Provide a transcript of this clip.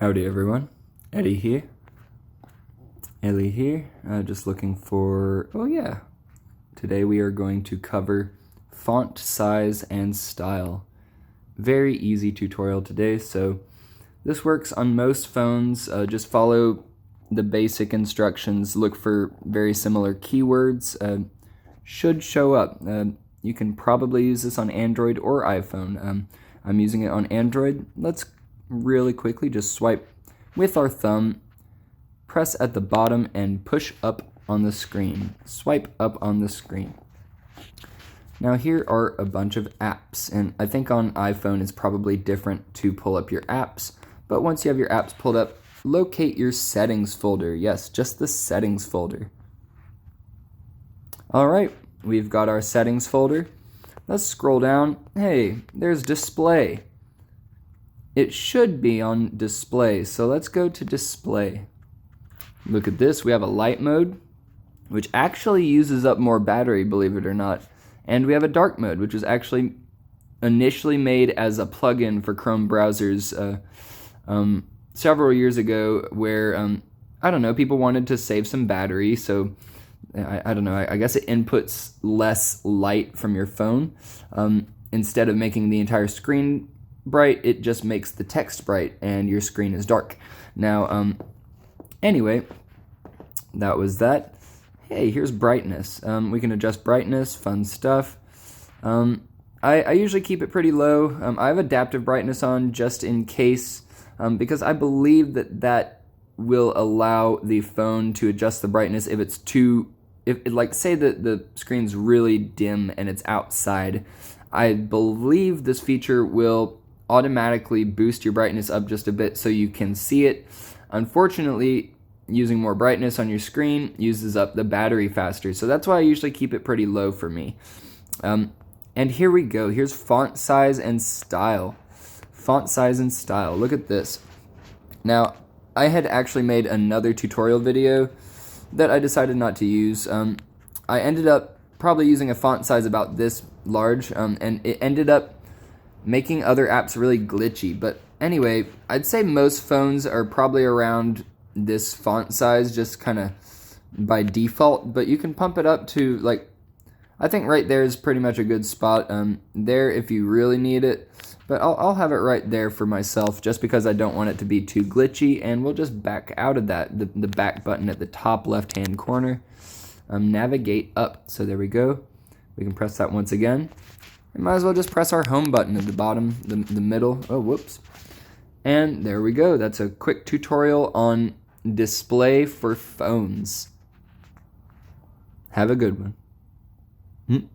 Howdy everyone, Eddie here, Ellie here, just looking for, today we are going to cover font size and style. Very easy tutorial today, so this works on most phones. Just follow the basic instructions, look for very similar keywords, should show up. You can probably use this on Android or iPhone. I'm using it on Android. Let's really quickly just swipe with our thumb, press at the bottom and push up on the screen. Swipe up on the screen. Now here are a bunch of apps, and I think on iPhone it's probably different to pull up your apps, but once you have your apps pulled up, locate your settings folder. Yes, just the settings folder. Alright, we've got our settings folder. Let's scroll down. Hey, there's display. It should be on display, so let's go to display. Look at this, we have a light mode, which actually uses up more battery, believe it or not. And we have a dark mode, which was actually initially made as a plugin for Chrome browsers several years ago, where, I don't know, people wanted to save some battery, so I don't know, I guess it inputs less light from your phone. Instead of making the entire screen bright, it just makes the text bright and your screen is dark. Now, anyway, that was that. Hey, here's brightness. We can adjust brightness, fun stuff. I usually keep it pretty low. I have adaptive brightness on just in case, because I believe that will allow the phone to adjust the brightness if it's too, like say that the screen's really dim and it's outside. I believe this feature will automatically boost your brightness up just a bit so you can see it. Unfortunately, using more brightness on your screen uses up the battery faster, so that's why I usually keep it pretty low for me. And here we go. Here's font size and style. Font size and style. Look at this. Now, I had actually made another tutorial video that I decided not to use. I ended up probably using a font size about this large, and it ended up making other apps really glitchy. But anyway, I'd say most phones are probably around this font size just kind of by default, but you can pump it up to, like, I think right there is pretty much a good spot there if you really need it, but I'll have it right there for myself just because I don't want it to be too glitchy, and we'll just back out of that, the back button at the top left hand corner. Navigate up, so there we go. We can press that once again. We might as well just press our home button at the bottom, the middle. Oh, whoops. And there we go. That's a quick tutorial on display for phones. Have a good one.